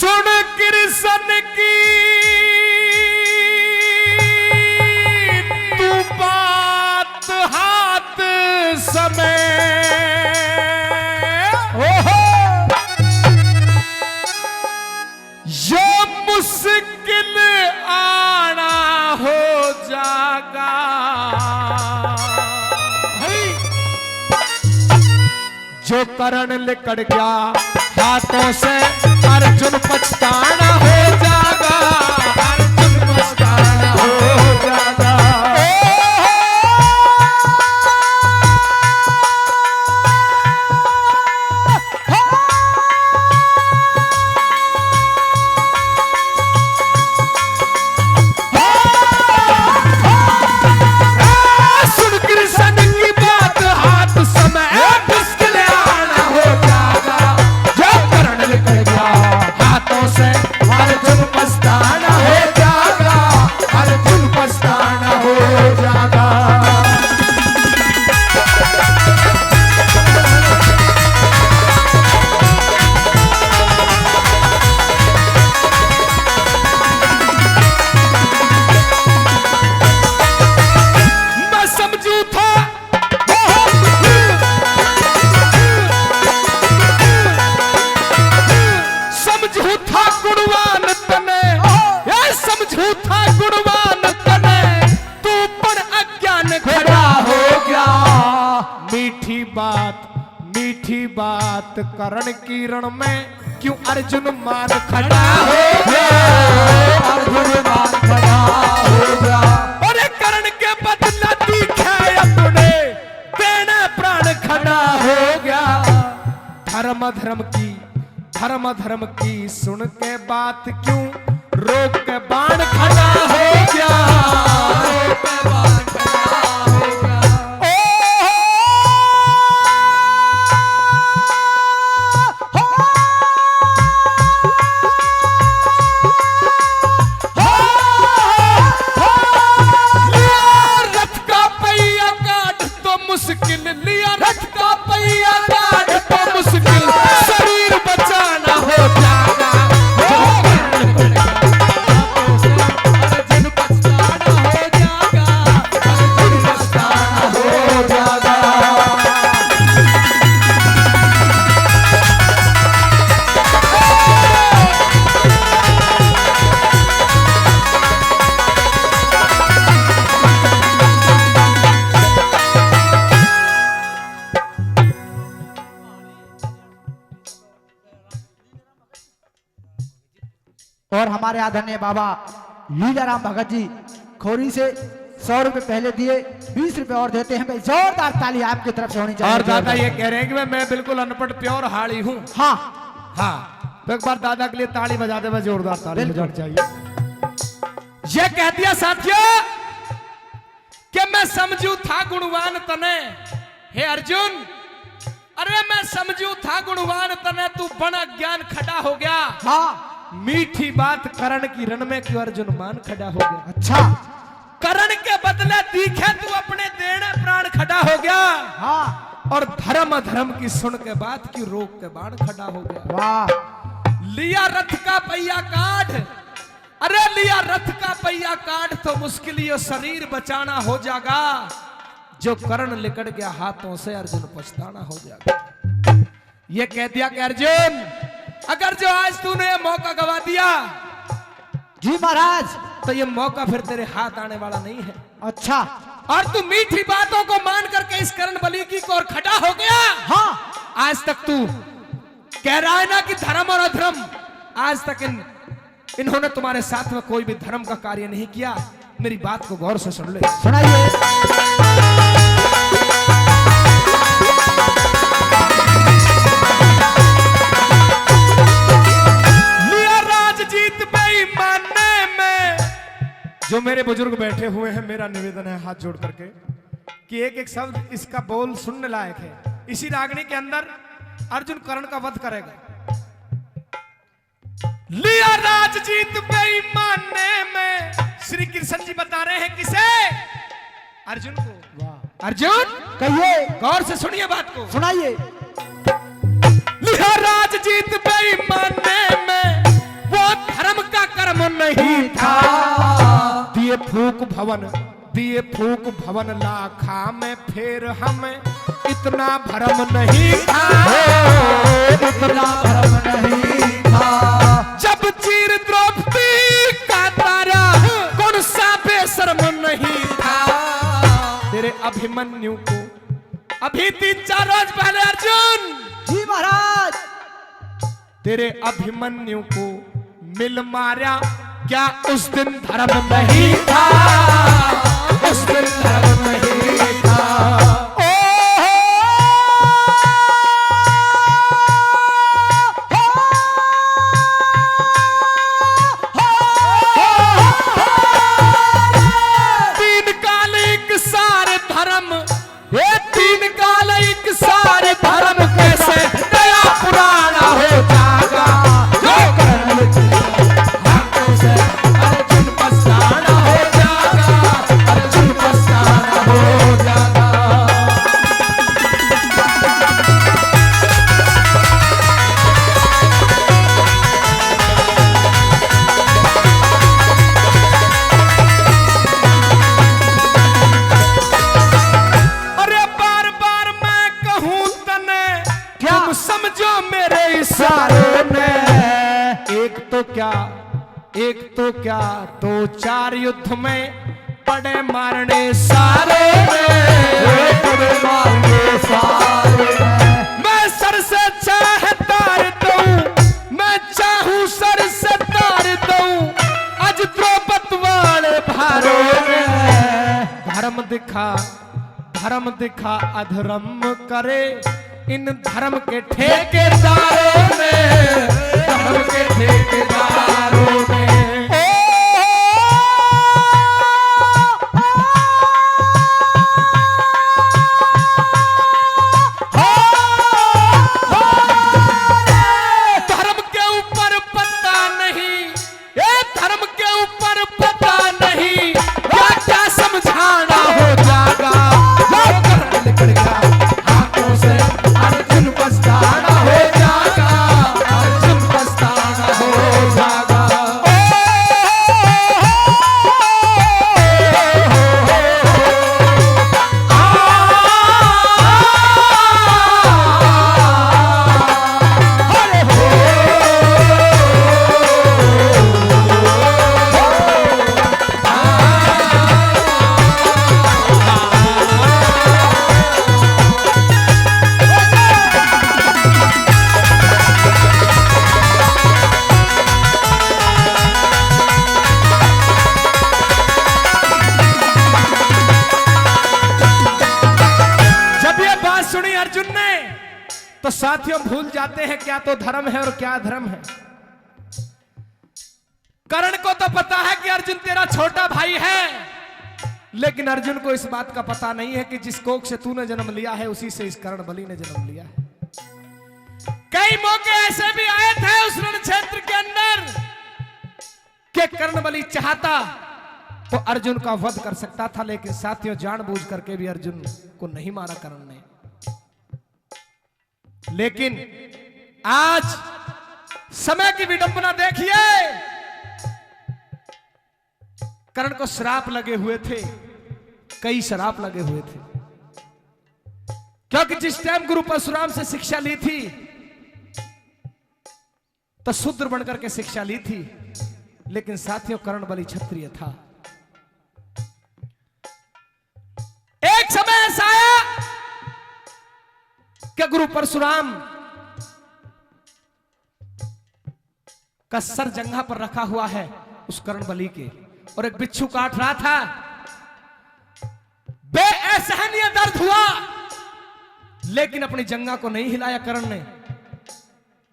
सुन कृष्ण की तू बात हाथ समय यो मुश्किल आना हो जागा जो करण लिकड़ गया हाथों से अर्जुन पछताना हो जागा अर्जुन पछताना हो जागा सुन कृष्ण की बात हाथ समय अर्जुन पछताना हो जागा अर्जुन पछताना हो जागा मैं समझू था समझू था गुणवान तने समझू था गुणवान तने तू पर अज्ञान खड़ा हो गया मीठी बात करण की रण में क्यों अर्जुन मान खड़ा हो गया अर्जुन मान खड़ा हो गया अरे करण के बदला दिखे अपने देने प्राण खड़ा हो गया धर्म की सुन के बात क्यों रोक के बाण खड़ा हो गया रोक के बाण खड़ा हो गया रथ का पहिया काट तो मुश्किल लिया रथ का पहिया काट तो मुश्किल शरीर बचाना हो जागा अर्जुन पछताना हो जागा अर्जुन पछताना हो जागा और हमारे आदरणीय बाबा लीलाराम भगत जी खोरी से 100 रुपए पहले दिए 20 रुपए और देते हैं भाई जोरदार ताली आपकी तरफ से होनी चाहिए और दादा ये कह रहे हैं कि मैं बिल्कुल अनपढ़ प्योर हाड़ी हूँ हाँ तो एक बार दादा के लिए ताली बजा दे जोरदार ताली बजानी चाहिए ये कह दिया साथियों कि मैं समझू था गुणवान तने हे अर्जुन अरे मैं समझू था गुणवान तने तू बड़ा ज्ञान खड़ा हो गया हाँ मीठी बात करण की रण में क्यों अर्जुन मान खड़ा हो गया अच्छा करण के बदले दिखे तू अपने देने प्राण खड़ा हो गया हाँ और धर्म की सुन के बात की रोक के बाण खड़ा हो गया वाह लिया रथ का पहिया काट अरे लिया रथ का पहिया काट तो मुश्किल ये शरीर बचाना हो जागा जो करण लिकड़ गया हाथों से अर्जुन पछताना हो जागा ये कह दिया कि अर्जुन अगर जो आज तूने ये मौका गवा दिया जी महाराज तो ये मौका फिर तेरे हाथ आने वाला नहीं है अच्छा और तू मीठी बातों को मान करके इस करण बलि की ओर खड़ा हो गया हाँ आज तक तू कह रहा है ना कि धर्म और अधर्म आज तक इन्होंने तुम्हारे साथ में कोई भी धर्म का कार्य नहीं किया मेरी बात को गौर से सुन ले सुनाइए जो मेरे बुजुर्ग बैठे हुए हैं मेरा निवेदन है हाथ जोड़ करके कि एक एक शब्द इसका बोल सुनने लायक है इसी रागनी के अंदर अर्जुन कर्ण का वध करेगा लिया राज जीत बेईमाने में श्री कृष्ण जी बता रहे हैं किसे अर्जुन को अर्जुन कहिए गौर से सुनिए बात को सुनाइए लिया राज जीत बेईमाने में धर्म नहीं था। दिए फूक भवन लाखा में फिर हमें इतना भरम नहीं था। इतना भरम नहीं था। जब चीर द्रौपदी का तारा कौन सा बेशर्म नहीं था। तेरे अभिमन्यु को अभी 3-4 रोज पहले अर्जुन जी महाराज, तेरे अभिमन्यु को मिल मारा, क्या उस दिन धर्म नहीं था। उस दिन धर्म नहीं था। तीन काल एक सारे धर्म, ये तीन काल एक सारे धर्म कैसे नया पुराना हो जाएगा। जो हाथों से अर्जुन पछताना हो जाएगा। अर्जुन पछताना हो जाएगा। अरे बार बार मैं कहूं तने क्या? तुम समझो मेरे इशारे में। एक तो क्या 2-4 युद्ध में पड़े मारने सारे पड़े मारने सारे में। मैं सर से चाहे तार दूं, मैं चाहूं सर से तार दूं। आज द्रौपद वाले भारों में धर्म दिखा अधर्म करे इन धर्म के ठेकेदारों में। धर्म के ठेकेदारों में धर्म के ऊपर पता नहीं, ये धर्म के ऊपर पता नहीं क्या क्या समझाना हो जाएगा। निकल गया हाथों से अर्जुन पछताना हो जाएगा। अर्जुन पछताना हो जाएगा। सुनी अर्जुन ने तो साथियों भूल जाते हैं क्या तो धर्म है और क्या धर्म है। कर्ण को तो पता है कि अर्जुन तेरा छोटा भाई है, लेकिन अर्जुन को इस बात का पता नहीं है कि जिस कोख से तूने जन्म लिया है उसी से इस कर्ण बलि ने जन्म लिया है। कई मौके ऐसे भी आए थे उस रण क्षेत्र के अंदर कि कर्ण बलि चाहता तो अर्जुन का वध कर सकता था, लेकिन साथियों जानबूझ करके भी अर्जुन को नहीं मारा कर्ण ने। लेकिन आज समय की विडंबना देखिए, कर्ण को श्राप लगे हुए थे, कई श्राप लगे हुए थे, क्योंकि जिस टाइम गुरु परशुराम से शिक्षा ली थी तो शूद्र बनकर के शिक्षा ली थी, लेकिन साथियों कर्ण बलि क्षत्रिय था। एक समय ऐसा आया कि गुरु परशुराम का सर जंघा पर रखा हुआ है उस कर्ण बलि के, और एक बिच्छू काट रहा था। बेअसहनीय दर्द हुआ, लेकिन अपनी जंघा को नहीं हिलाया कर्ण ने।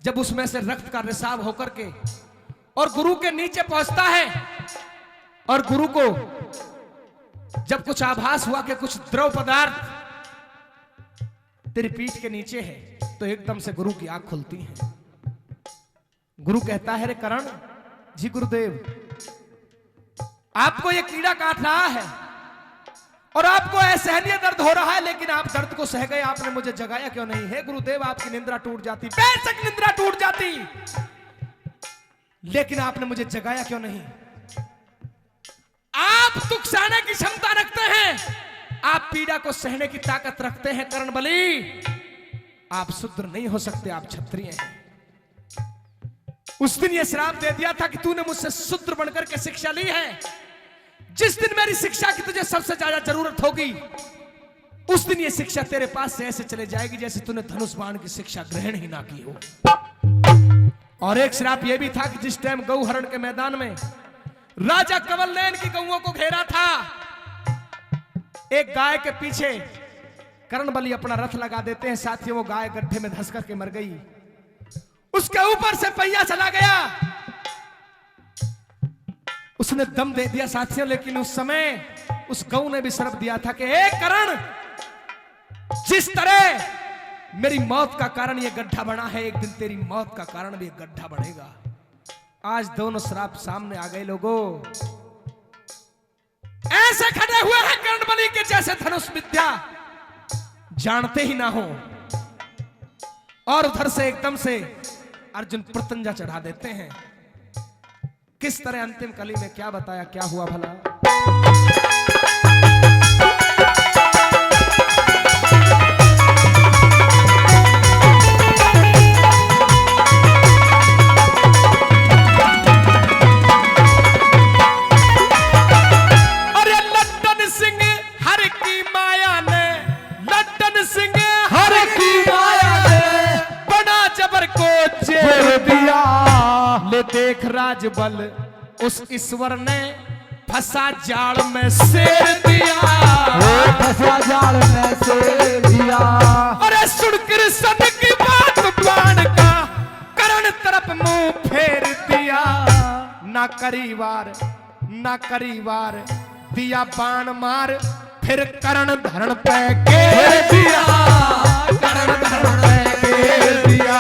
जब उसमें से रक्त का रिसाव होकर के और गुरु के नीचे पहुंचता है, और गुरु को जब कुछ आभास हुआ कि कुछ द्रव पदार्थ तेरी पीठ के नीचे है, तो एकदम से गुरु की आंख खुलती है। गुरु कहता है, रे कर्ण जी गुरुदेव, आपको यह कीड़ा काट रहा है और आपको असहनीय दर्द हो रहा है, लेकिन आप दर्द को सह गए, आपने मुझे जगाया क्यों नहीं है? गुरुदेव आपकी निंद्रा टूट जाती, बेशक निंद्रा टूट जाती, लेकिन आपने मुझे जगाया क्यों नहीं? आप दुख सहने की क्षमता रखते हैं, आप पीड़ा को सहने की ताकत रखते हैं कर्ण बली। आप शूद्र नहीं हो सकते, आप क्षत्रिय हैं। उस दिन यह श्राप दे दिया था कि तूने मुझसे शूद्र बनकर के शिक्षा ली है। जिस दिन मेरी शिक्षा की तुझे सबसे ज्यादा जरूरत होगी, उस दिन यह शिक्षा तेरे पास से ऐसे चले जाएगी जैसे तूने धनुष बाण की शिक्षा ग्रहण ही ना की हो। और एक श्राप यह भी था कि जिस टाइम गौ हरण के मैदान में राजा कवलनैन की गौओं को घेरा था, एक गाय के पीछे कर्ण बली अपना रथ लगा देते हैं। साथियों, वो गाय गड्ढे में धंस करके मर गई। उसके ऊपर से पहिया चला गया, उसने दम दे दिया साथियों। लेकिन उस समय उस गौ ने भी श्राप दिया था कि हे कर्ण, जिस तरह मेरी मौत का कारण यह गड्ढा बना है, एक दिन तेरी मौत का कारण भी एक गड्ढा बनेगा। आज दोनों श्राप सामने आ गए। लोगों, ऐसे खड़े हुए हैं कर्ण बली के जैसे धनुष विद्या जानते ही ना हो, और उधर से एकदम से अर्जुन प्रत्यंजा चढ़ा देते हैं। किस तरह अंतिम कली में क्या बताया, क्या हुआ भला? देख राजबल उस ईश्वर ने फंसा जाल में शेर दिया, फंसा जाल में शेर दिया। अरे सुन कृष्ण की बात बाण का कर्ण तरफ मुंह फेर दिया। ना करी वार दिया बाण मार, फिर कर्ण धरण पे घेर दिया, कर्ण धरण पे घेर दिया।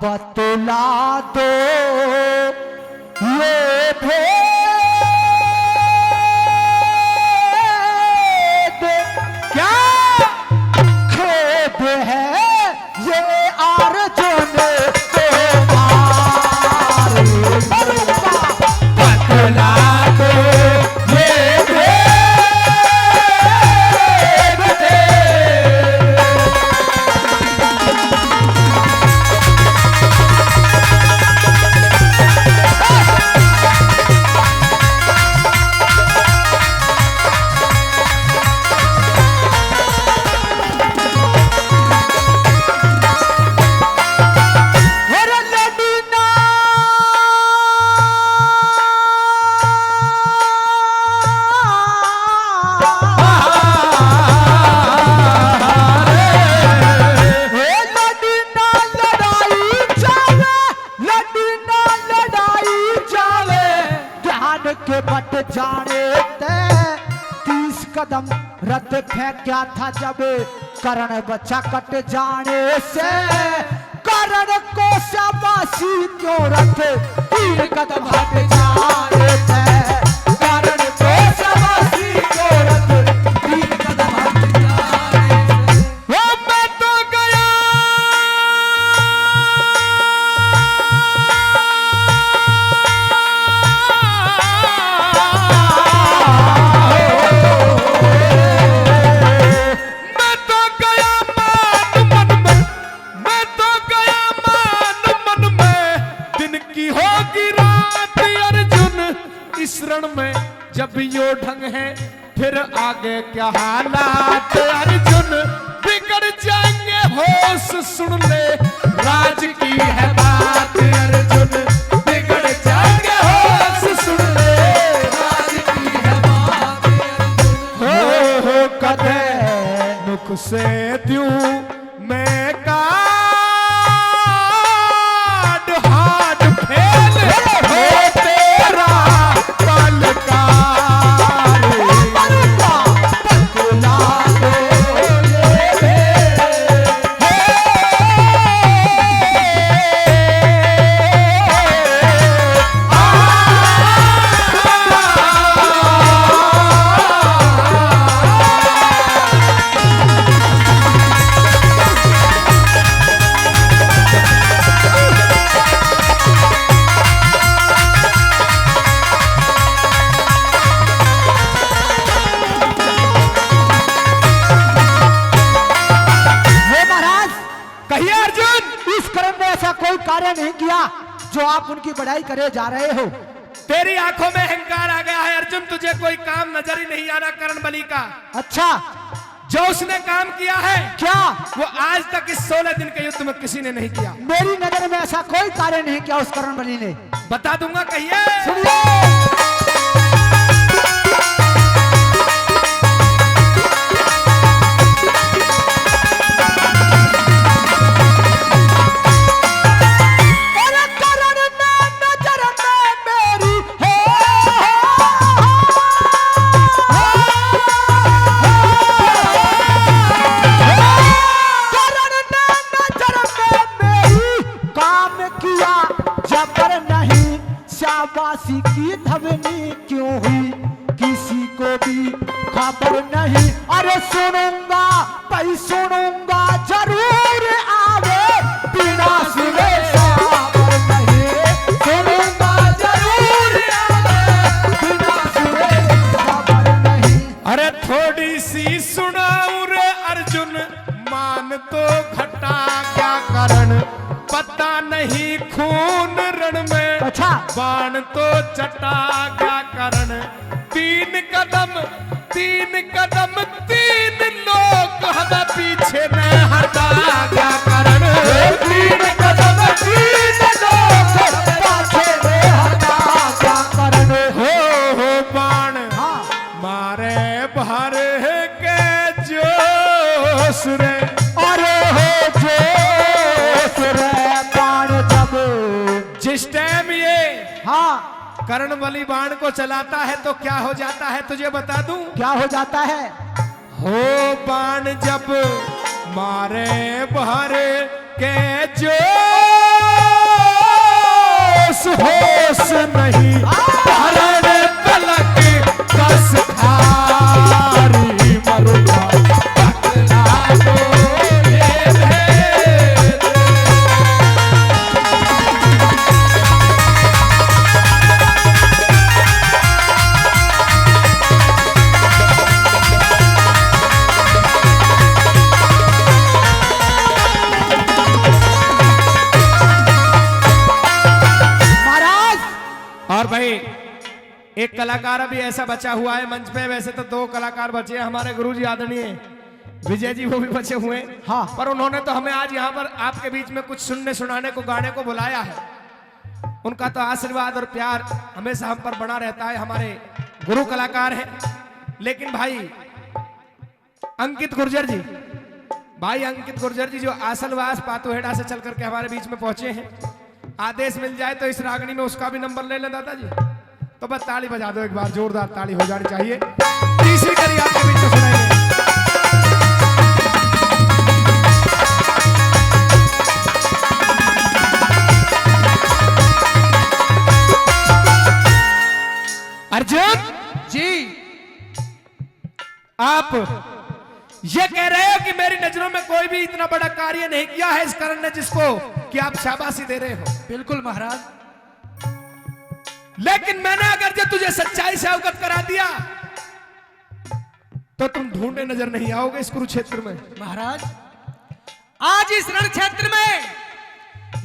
बतला दो ये भेद, क्या खेद है ये अर्जुन तुम्हारे। बतला दो ये भेद। बट जाने ते 30 कदम रथ फेंका था जब कर्ण बचा कट जाने से। कर्ण को शाबाशी क्यों रथ 3 कदम हट जाने थे। कर्ण को शाबाशी क्यों रथ 3 कदम हट जाने से। वो मैं तो गया रण में जब यो ढंग है फिर आगे क्या हालात अर्जुन बिगड़ जाएंगे होश सुन ले राज की है बात अर्जुन बिगड़ जाएंगे होश सुन ले राज की है बात अर्जुन हो कदे नुख से द्यू मैं काट हाथ फेल हो तेरा कार्य नहीं किया जो आप उनकी बढ़ाई करे जा रहे हो। तेरी आंखों में अहंकार आ गया है अर्जुन, तुझे कोई काम नजर ही नहीं आ रहा कर्ण बलि का। अच्छा, जो उसने काम किया है क्या वो आज तक इस 16 दिन के युद्ध में किसी ने नहीं किया। मेरी नजर में ऐसा कोई कार्य नहीं किया उस कर्ण बलि ने। बता दूंगा, कहिए। सुनिए, शाबाशी की धवनी क्यों हुई किसी को भी खबर नहीं। अरे सुनूंगा भाई सुनूंगा जरूर आवे बिना सुने खबर नहीं। सुनूंगा जरूर आवे बिना सुने खबर नहीं। अरे थोड़ी सी सुनाऊं रे अर्जुन, मान तो घटा क्या कारण, पता नहीं खून रण में अच्छा बाण तो चटा क्या कारण। तीन कदम तीन लोग हम पीछे न हटा क्या कारण। तीन कदम तीन लोग पाछे में हटा क्या कारण। हो बाण हाँ। मारे भर के जोश रे। अरे हो जोश रे बाण जब जिस टाइम ये हाँ कर्ण बलि बाण को चलाता है तो क्या हो जाता है तुझे बता दूं। क्या हो जाता है? हो बाण जब मारे भर के जोश होश नहीं हरण तलक कस खारी मरुआ पगला दो ये भेद। और भाई एक कलाकार अभी ऐसा बचा हुआ है मंच पे। वैसे तो 2 कलाकार बचे हैं हमारे गुरुजी आदरणीय विजय जी, वो भी बचे हुए हैं। हाँ। पर उन्होंने तो हमें आज यहाँ पर आपके बीच में कुछ सुनने सुनाने को गाने को बुलाया है। उनका तो आशीर्वाद और प्यार हमेशा हम पर बना रहता है। हमारे गुरु कलाकार हैं। लेकिन भाई अंकित गुर्जर जी, भाई अंकित गुर्जर जी जो आसलवास पातोहेड़ा से चल करके हमारे बीच में पहुंचे हैं, आदेश मिल जाए तो इस रागनी में उसका भी नंबर ले लें दादाजी। तो बस ताली बजा दो एक बार, जोरदार ताली हो जानी चाहिए। तीसरी कड़ी आपके बीच में सुनाएंगे। अर्जुन जी, आप ये कह रहे हो कि मेरी नजरों में कोई भी इतना बड़ा कार्य नहीं किया है इस कर्ण ने जिसको कि आप शाबाशी दे रहे हो। बिल्कुल महाराज। लेकिन मैंने अगर जब तुझे सच्चाई से अवगत करा दिया तो तुम ढूंढे नजर नहीं आओगे इस कुरुक्षेत्र में। महाराज आज इस रण क्षेत्र में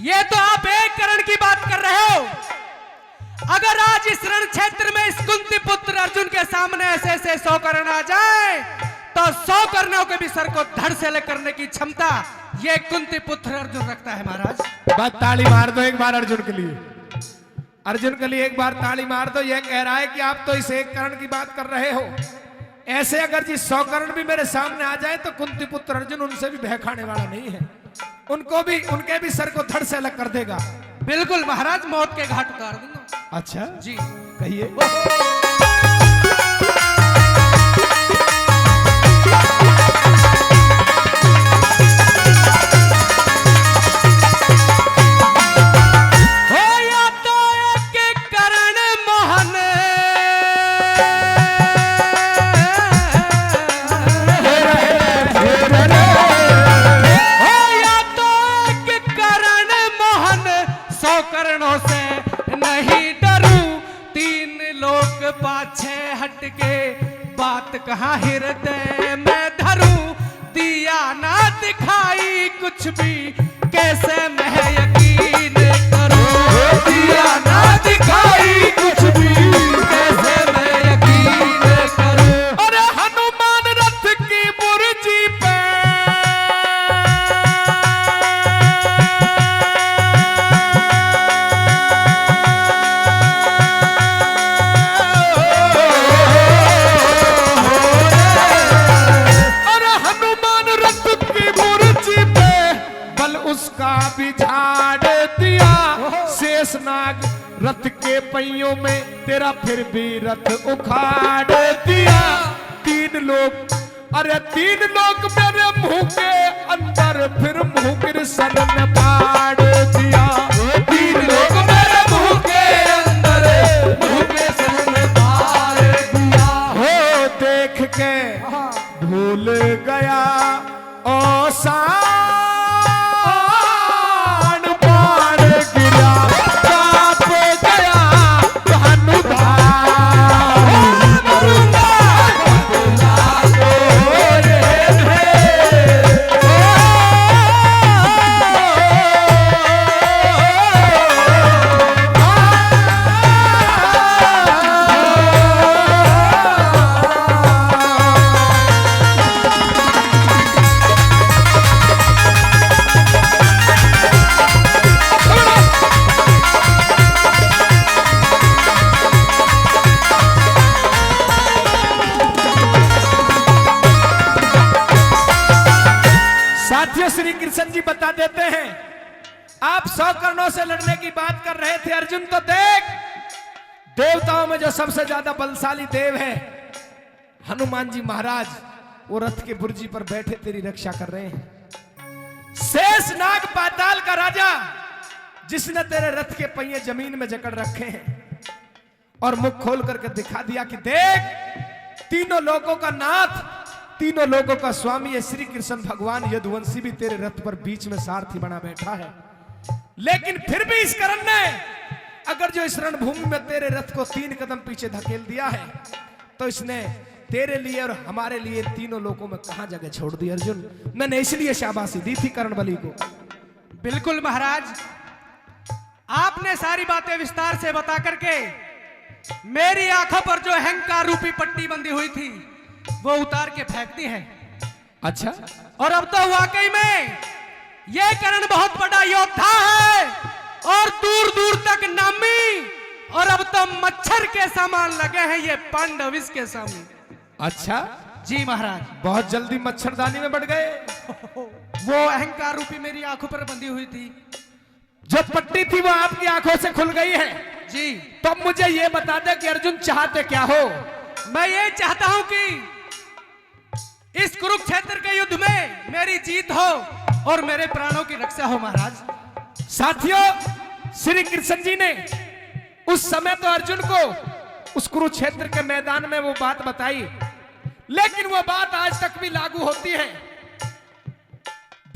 ये तो आप एक कर्ण की बात कर रहे हो। अगर आज इस रण क्षेत्र में इस कुंती पुत्र अर्जुन के सामने ऐसे ऐसे 100 कर्ण आ जाए तो 100 कर्णों के भी सर को धड़ से अलग करने की क्षमता ये कुंती पुत्र अर्जुन रखता है महाराज। बस ताली मार दो एक बार अर्जुन के लिए, अर्जुन के लिए एक बार ताली मार दो। ये कह रहा है कि आप तो इस एक कर्ण की बात कर रहे हो, ऐसे अगर जी 100 कर्ण भी मेरे सामने आ जाए तो कुंती पुत्र अर्जुन उनसे भी भय खाने वाला नहीं है, उनके भी सर को धड़ से अलग कर देगा। बिल्कुल महाराज, मौत के घाट उतार दूंगा। अच्छा जी कहिए। कहाँ हृदय में धरूं, दिया ना दिखाई कुछ भी, कैसे मैं यकीन करूं। दिया ना दिखाई कुछ भी, कैसे मैं यकीन करूं। अरे हनुमान रथ की बुर्जी पे शेषनाग रथ के पहियों में तेरा फिर भी रथ उखाड़ दिया। 3 लोग, अरे 3 लोग मेरे मुंह के अंदर फिर मुंह गिर सन में पाड़ दिया। 3 लोग मेरे मुंह के अंदर मुंह के सन में पाड़ दिया। हो देख के भूल गया ओ सा श्री कृष्ण जी बता देते हैं, आप 100 कर्णों से लड़ने की बात कर रहे थे अर्जुन, तो देख देवताओं में जो सबसे ज्यादा बलशाली देव है हनुमान जी महाराज, वो रथ के बुर्जी पर बैठे तेरी रक्षा कर रहे हैं। शेषनाग पाताल का राजा जिसने तेरे रथ के पहिए जमीन में जकड़ रखे हैं और मुख खोल करके दिखा दिया कि देख तीनों लोगों का नाथ, तीनों लोगों का स्वामी है श्री कृष्ण भगवान यदुवंशी भी तेरे रथ पर बीच में सारथी बना बैठा है। लेकिन फिर भी इस कर्ण ने अगर जो इस रणभूमि में तेरे रथ को 3 कदम पीछे धकेल दिया है तो इसने तेरे लिए और हमारे लिए तीनों लोगों में कहां जगह छोड़ दी अर्जुन। मैंने इसलिए शाबाशी दी थी कर्ण बलि को। बिल्कुल महाराज, आपने सारी बातें विस्तार से बता करके मेरी आंखों पर जो अहंकार रूपी पट्टी बंधी हुई थी वो उतार के फेंक दी है। अच्छा, और अब तो वाकई में ये कर्ण बहुत बड़ा योद्धा है और दूर दूर तक नामी, और अब तो मच्छर के समान लगे हैं ये पांडव इसके सामने। अच्छा जी महाराज, बहुत जल्दी मच्छरदानी में बढ़ गए। वो अहंकार रूपी मेरी आंखों पर बंधी हुई थी, जो पट्टी थी वो आपकी आंखों से खुल गई है। जी, तो अब मुझे ये बता दे कि अर्जुन चाहते क्या हो। मैं ये चाहता हूं कि इस कुरुक्षेत्र के युद्ध में मेरी जीत हो और मेरे प्राणों की रक्षा हो महाराज। साथियों, श्री कृष्ण जी ने उस समय तो अर्जुन को उस कुरुक्षेत्र के मैदान में वो बात बताई, लेकिन वो बात आज तक भी लागू होती है।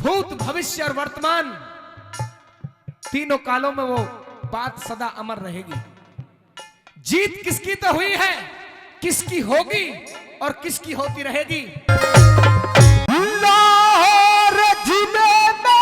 भूत, भविष्य और वर्तमान तीनों कालों में वो बात सदा अमर रहेगी। जीत किसकी तो हुई है, किसकी होगी और किसकी होती रहेगी। लाहौर जिले में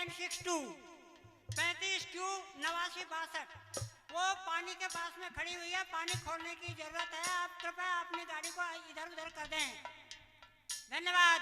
3962 35 क्यू 8962। वो पानी के पास में खड़ी हुई है, पानी खोलने की जरूरत है। आप कृपया अपनी गाड़ी को इधर उधर कर दें। धन्यवाद।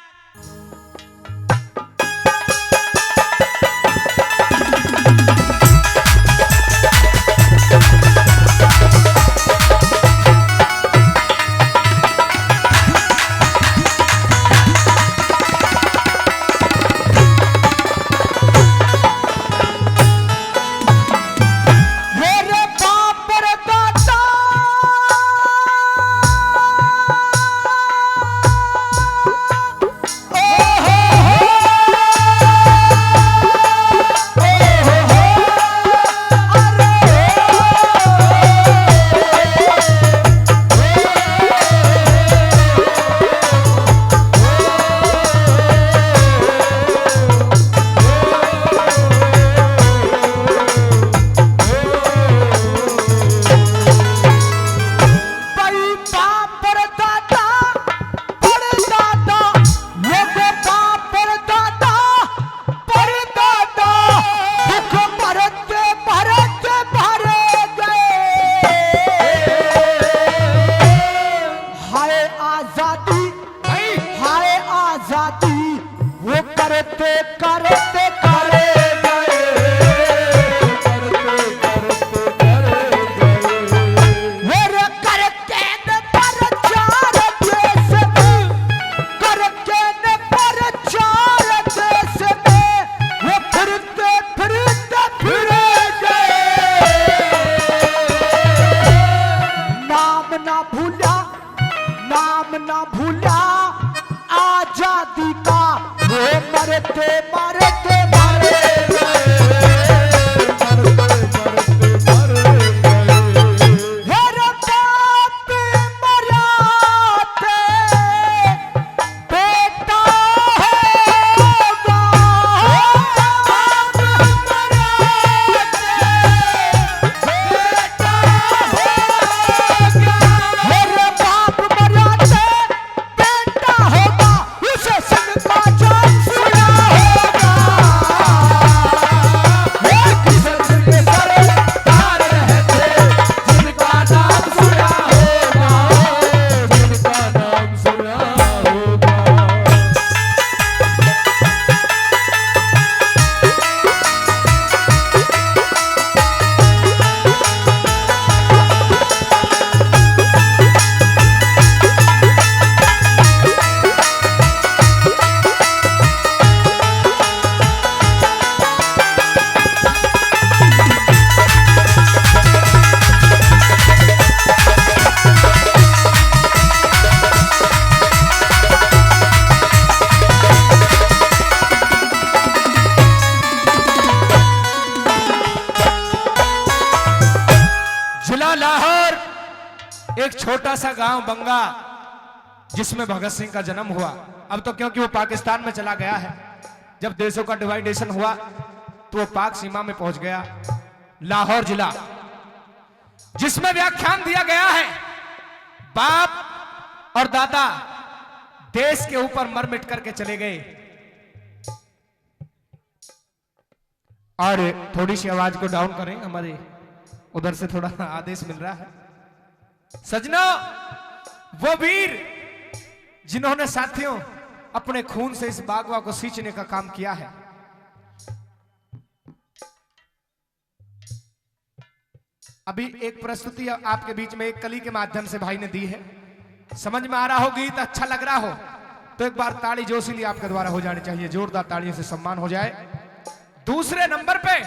एक छोटा सा गांव बंगा जिसमें भगत सिंह का जन्म हुआ। अब तो क्योंकि वो पाकिस्तान में चला गया है, जब देशों का डिवाइडेशन हुआ तो वो पाक सीमा में पहुंच गया। लाहौर जिला जिसमें व्याख्यान दिया गया है, बाप और दादा देश के ऊपर मर मिट करके चले गए। और थोड़ी सी आवाज को डाउन करें, हमारे उधर से थोड़ा आदेश मिल रहा है। सजनों, वो वीर जिन्होंने साथियों अपने खून से इस बागवा को सींचने का काम किया है, अभी एक प्रस्तुति आपके बीच में एक कली के माध्यम से भाई ने दी है। समझ में आ रहा हो, गीत अच्छा लग रहा हो तो एक बार ताली जोशीली आपके द्वारा हो जानी चाहिए, जोरदार तालियों से सम्मान हो जाए। दूसरे नंबर पे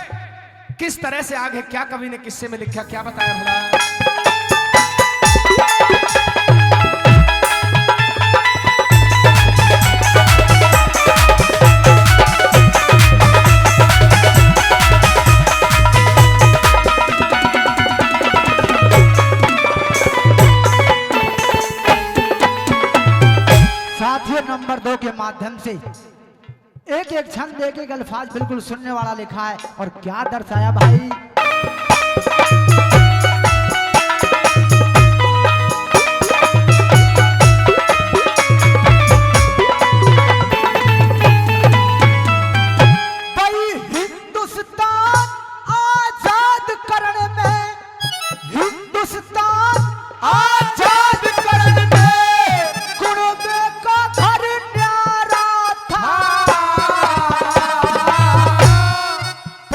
किस तरह से आगे क्या कवि ने किस्से में लिखा, क्या बताया भला? साथियों, नंबर 2 के माध्यम से एक एक छंद एक एक अल्फाज बिल्कुल सुनने वाला लिखा है और क्या दर्शाया भाई।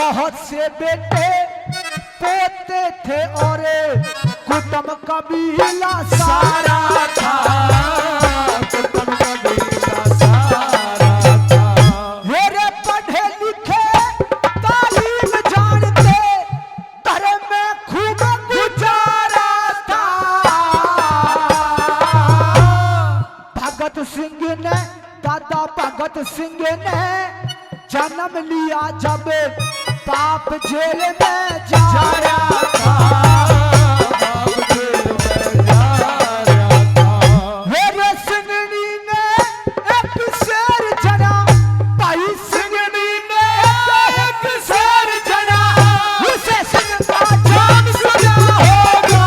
बहुत से बेटे पोते थे और कुटुंब कबीला सारा था। कुटुंब कबीला सारा था। मेरे पढ़े लिखे तालीम जानते घर में खूब गुजारा था। भगत सिंह ने दादा भगत सिंह ने जन्म लिया जब बाप जेल में जाया था। बाप जेल में जाया था। मेरे सिंगनी ने एक शेर जना, भाई सिंगनी ने एक शेर जना, उसे सिंह का जान सुना होगा।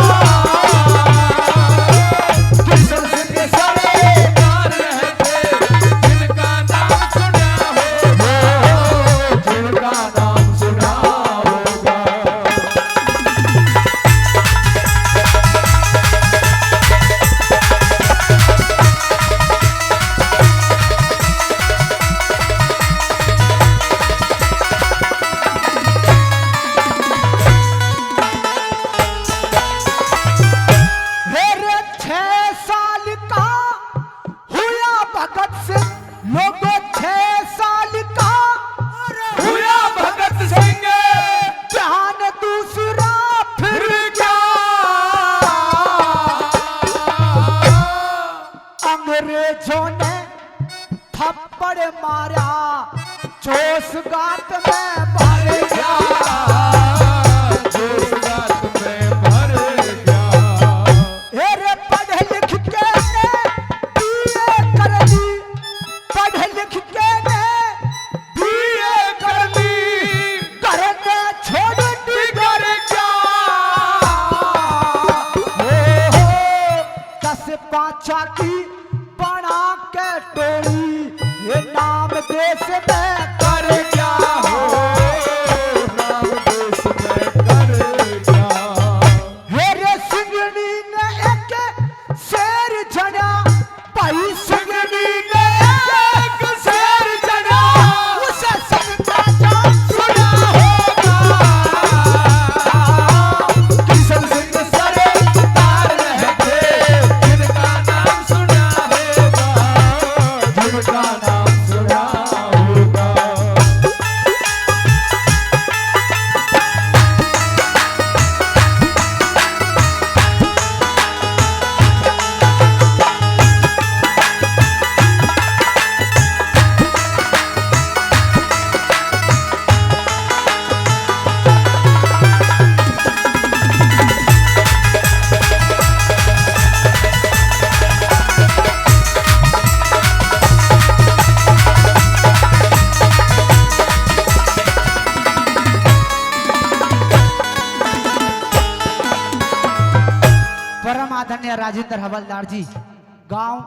किशन सिंह सरदार रहते, जिनका नाम सुना होगा, जिनका नाम सुना होगा। मेरे 6 साल का हुआ भगत सिंह, लोगों 6 साल का हुआ भगत सिंह, ध्यान दूसरा फिर क्या अंग्रेजों ने थप्पड़ मारा, जोश गात में भर गया। जोश रात में भर गया। अरे पढ़ लिख के ने बीए कर ली, पढ़ लिख के ने बीए कर ली, घर में छोड़ दी कर क्या हो। 10 पाँचा की बना के टोली, ये नाम देश में कर क्या हो, नाम देश में कर क्या। मेरे सिंगनी ने एक शेर जना, भाई सिंगनी ने एक शेर जना, उसे सिंह का जान सुना होगा। किशन सिंह सरदार रहते, जिनका नाम सुना होगा, जिनका नाम सुना होगा। परम आदरणीय राजेंद्र हवलदार जी, गांव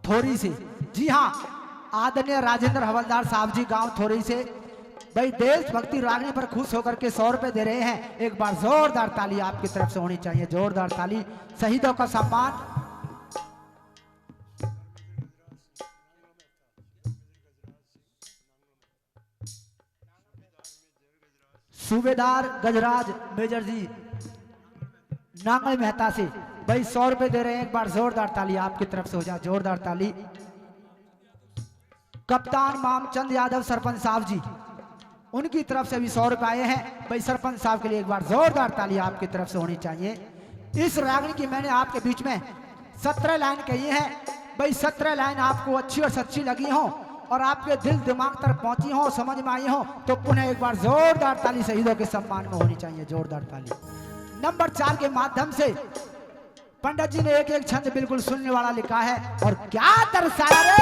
थोरी से। जी हाँ, आदरणीय राजेंद्र हवलदार साहब जी गांव थोरी से भाई देशभक्ति रागनी पर खुश होकर के 100 रुपए दे रहे हैं। एक बार जोरदार ताली आपकी तरफ से होनी चाहिए, जोरदार ताली। शहीदों का सम्मान। सूबेदार गजराज मेजर जी नांगल मेहता से भाई 100 रुपए दे रहे हैं। एक बार जोरदार ताली आपकी तरफ से हो जाए, जोरदार ताली। कप्तान मामचंद यादव सरपंच साहब जी, उनकी तरफ से भी 100 रुपए आए हैं भाई। सरपंच साहब के लिए एक बार जोरदार ताली आपकी तरफ से होनी चाहिए। इस रागनी की मैंने आपके बीच में 17 लाइन कही है भाई। 17 लाइन आपको अच्छी और सच्ची लगी हो और आपके दिल दिमाग तक पहुंची हो, समझ में आई हो, तो पुनः एक बार जोरदार ताली शहीदों के सम्मान में होनी चाहिए, जोरदार ताली। नंबर 4 के माध्यम से पंडित जी ने एक एक छंद बिल्कुल सुनने वाला लिखा है और क्या दर्शाया रे।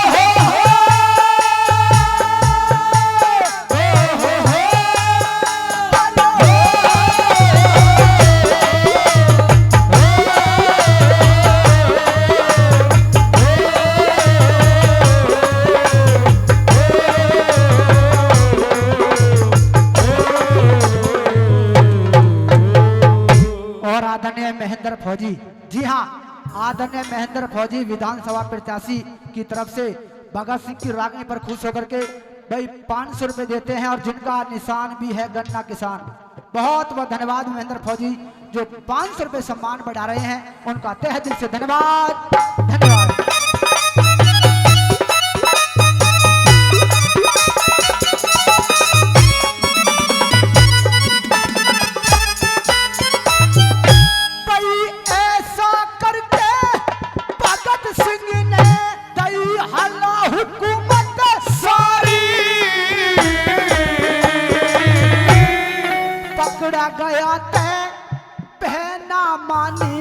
हो महेंद्र फौजी, जी हाँ, आदरणीय महेंद्र फौजी विधानसभा प्रत्याशी की तरफ से भगत सिंह की रागनी पर खुश होकर के भाई 500 रुपए देते हैं और जिनका निशान भी है गन्ना किसान। बहुत बहुत धन्यवाद महेंद्र फौजी जो 500 रुपए सम्मान बढ़ा रहे हैं, उनका तहे दिल से धन्यवाद धन्यवाद। गया ते पहना मानी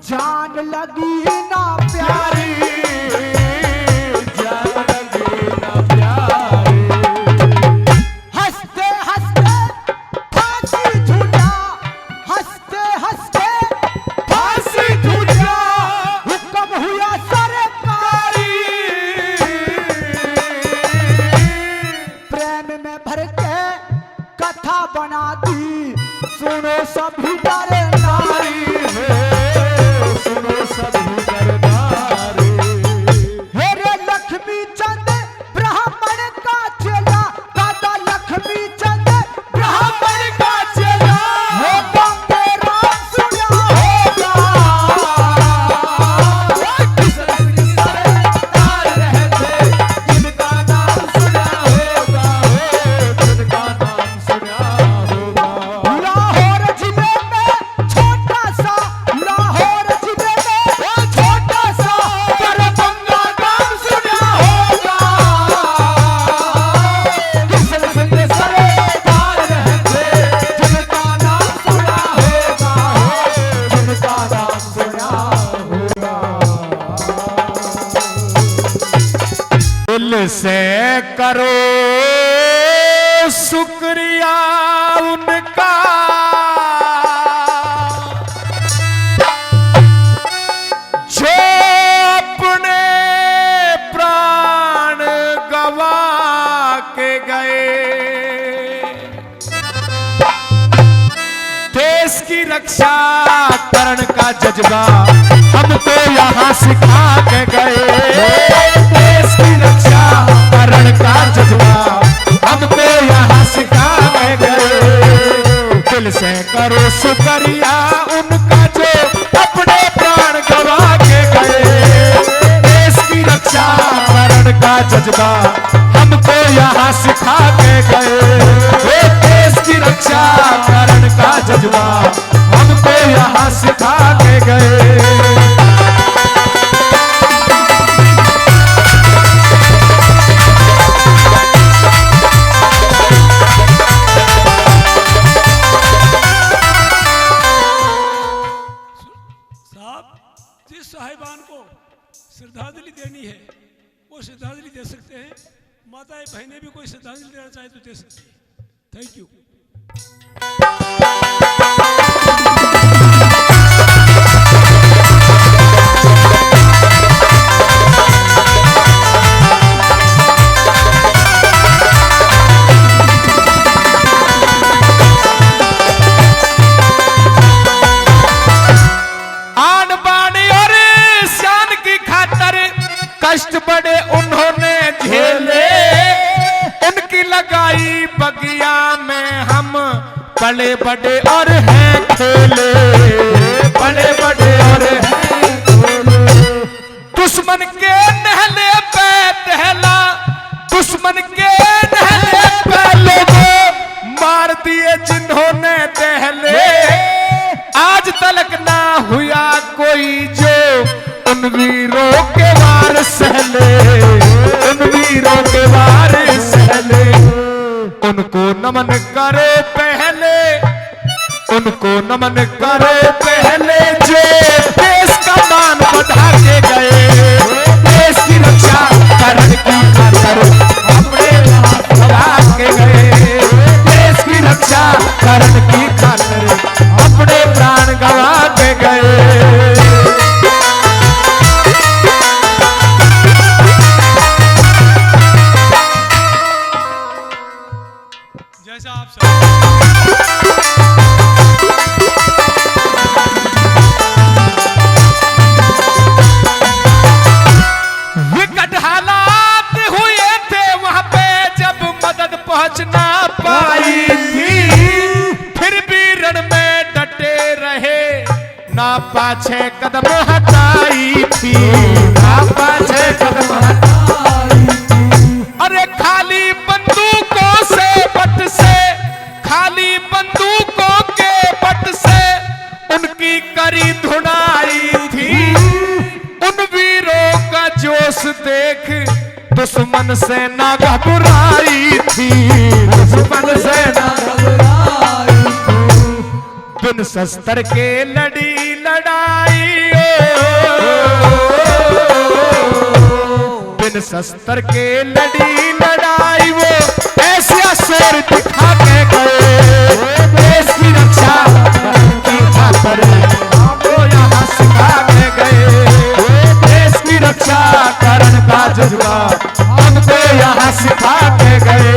जान लगी ना प्यारी, जान लगी ना प्यारी। हंसते हंसते फांसी झूला, हंसते हंसते फांसी झूला, हुक्म हुआ सरकारी, प्रेम में भर के कथा बना दी, सुनो सभी डरे नारी है, सुनो सभी दरबारी। हेरे लक्ष्मी चंद ब्राह्मण का चेला, दादा लक्ष्मी चंद ब्राह्मण का चेला, हो बंदे राम सुना होगा, सरदार रहते जिनका नाम सुना होगा, जिनका नाम सुना होगा। लाहौर जिले में छोटा सा, लाहौर जिले में छोटा सा दरभंगा नाम सुना होगा, सरदार रहते जिनका नाम सुना होगा, जिनका नाम सुना होगा। दिल से करो शुक्रिया उनका, जो अपने प्राण गवा के गए, देश की रक्षा करने का जज्बा हम तो यहाँ सिखा के गए, देश की रक्षा करने का जज्बा हम तो यहाँ सिखा के गए। दिल से करो शुक्रिया उनका जो अपने प्राण गवा के गए, देश की रक्षा करने का जज्बा हमको यहाँ सिखा के गए, देश की रक्षा करने का जज्बा हमको यहाँ सिखा के गए। जिस साहिबान को श्रद्धांजलि देनी है वो श्रद्धांजलि दे सकते हैं, माताएं बहनें भी कोई श्रद्धांजलि देना चाहे तो दे सकती हैं। Thank you. कष्ट बड़े उन्होंने झेले, उनकी लगाई बगिया में हम बड़े बड़े और हैं खेले, बड़े बड़े और हैं खेले। दुश्मन के नहले पे टहला, दुश्मन के नहले पे लोगों मार दिए जिन्होंने दहले, आज तलक ना हुआ कोई जो उन वीरों के वार सहले, उन वीरों के वार सहले। उनको नमन करे पहले, उनको नमन करे पहले जो देश का मान बढ़ा के गए, देश की रक्षा करने की खातिर अपने हाथ बढ़ा के गए, देश की रक्षा करने की खातिर अपने प्राण गवा के गए। जैसा आप सब पहुंच ना पाई थी, फिर भी रण में डटे रहे, ना पाछे कदम हटाई थी, ना पाछे कदम हटाई थी। अरे खाली बंदूकों से बट से, खाली बंदूकों के बट से उनकी करी धुनाई थी। उन वीरों का जोश देख दुश्मन से ना घबराई थी, दुश्मन से ना घबराई थी। बिन शस्त्र के लड़ी लड़ाई, बिन शस्त्र के लड़ी लड़ाई, वो ऐसा शेर दिखा के गए, देश की रक्षा की खातिर हमको यहाँ सिखा के गए, देश की रक्षा करने का जज्बा हमको यहाँ सिखा के गए।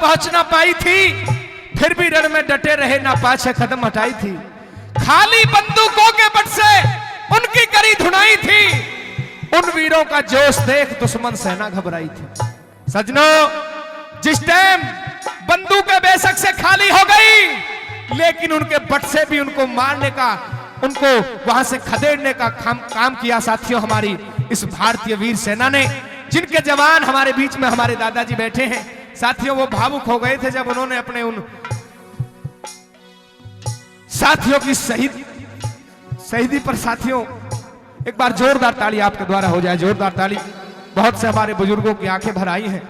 पहुंच ना पाई थी, फिर भी रण में डटे रहे, ना पाछे कदम हटाई थी। खाली बंदूकों के बट से उनकी करी धुनाई थी। उन वीरों का जोश देख दुश्मन सेना घबराई थी। सजनों, जिस टाइम बंदूकें बेशक से खाली हो गई, लेकिन उनके बट से भी उनको मारने का, उनको वहां से खदेड़ने का काम किया साथियों हमारी इस भारतीय वीर सेना ने, जिनके जवान हमारे बीच में हमारे दादाजी बैठे हैं। साथियों, वो भावुक हो गए थे जब उन्होंने अपने उन साथियों की शहीदी पर साथियों एक बार जोरदार ताली आपके द्वारा हो जाए, जोरदार ताली। बहुत से हमारे बुजुर्गों की आंखें भर आई हैं,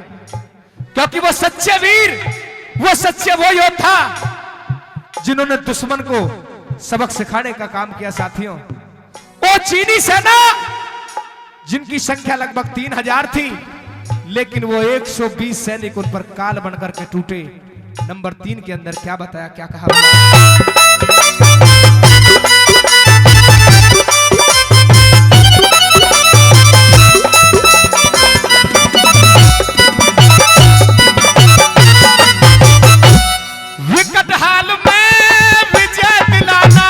क्योंकि वो सच्चे वीर, वो योद्धा जिन्होंने दुश्मन को सबक सिखाने का काम किया। साथियों, वो चीनी सेना जिनकी संख्या लगभग 3000 थी, लेकिन वो 120 सैनिक उन पर काल बनकर के टूटे। नंबर 3 के अंदर क्या बताया, क्या कहा? विकट हाल में विजय दिलाना,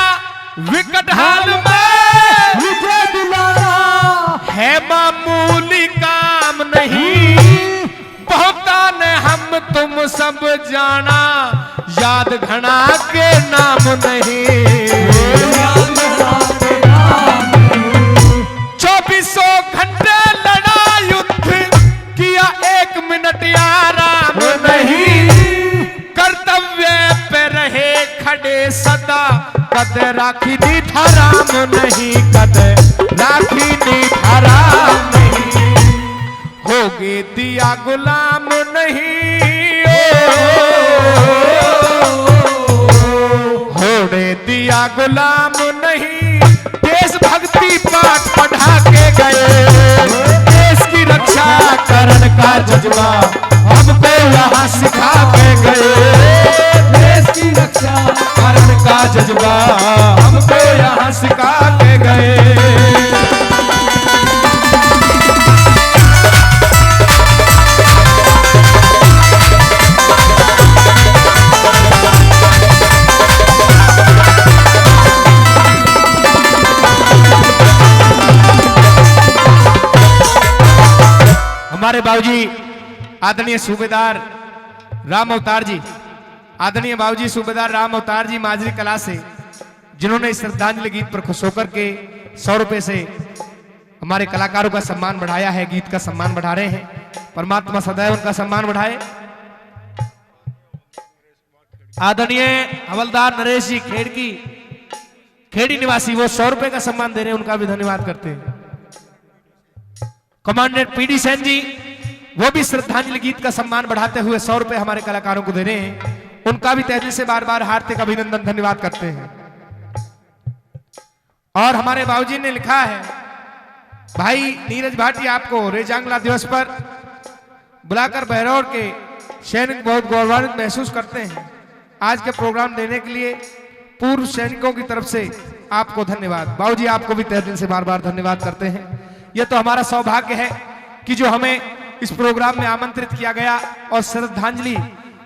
विकट हाल में विजय दिलाना है मामूली काम नहीं, बहुता ने हम तुम सब जाना, याद घना के नाम नहीं। 2400 घंटे लड़ा युद्ध किया, 1 मिनट आराम नहीं, कर्तव्य पे रहे खड़े सदा, कद राखी नी धराम नहीं, कद राखी नी धराम नहीं, होगे दिया गुलाम नहीं, होने दिया गुलाम नहीं। देशभक्ति पाठ पढ़ा के गए, देश की रक्षा करने का जज्बा हमको यहाँ सिखा के गए, देश की रक्षा करने का जज्बा हमको यहाँ सिखा के गए। हमारे बाबूजी आदरणीय सूबेदार राम अवतार जी, आदरणीय बाबूजी सूबेदार राम अवतार जी माजरी कला से, जिन्होंने इस श्रद्धांजलि गीत पर खुश होकर के 100 रुपए से हमारे कलाकारों का सम्मान बढ़ाया है, गीत का सम्मान बढ़ा रहे हैं। परमात्मा सदैव उनका सम्मान बढ़ाए। आदरणीय हवलदार नरेश जी खेड़ी निवासी, वो 100 रुपए का सम्मान दे रहे हैं, उनका भी धन्यवाद करते हैं। कमांडेंट पीडी सेन जी, वो भी श्रद्धांजलि गीत का सम्मान बढ़ाते हुए 100 रुपए हमारे कलाकारों को दे रहे हैं, उनका भी तहे दिल से बार बार हार्दिक अभिनंदन धन्यवाद करते हैं। और हमारे बाबूजी ने लिखा है, भाई नीरज भाटी आपको रेजांगला दिवस पर बुलाकर बहरौर के सैनिक बहुत गौरवान्वित महसूस करते हैं। आज के प्रोग्राम देने के लिए पूर्व सैनिकों की तरफ से आपको धन्यवाद। बाबूजी आपको भी तहे दिल से बार बार धन्यवाद करते हैं। यह तो हमारा सौभाग्य है कि जो हमें इस प्रोग्राम में आमंत्रित किया गया और श्रद्धांजलि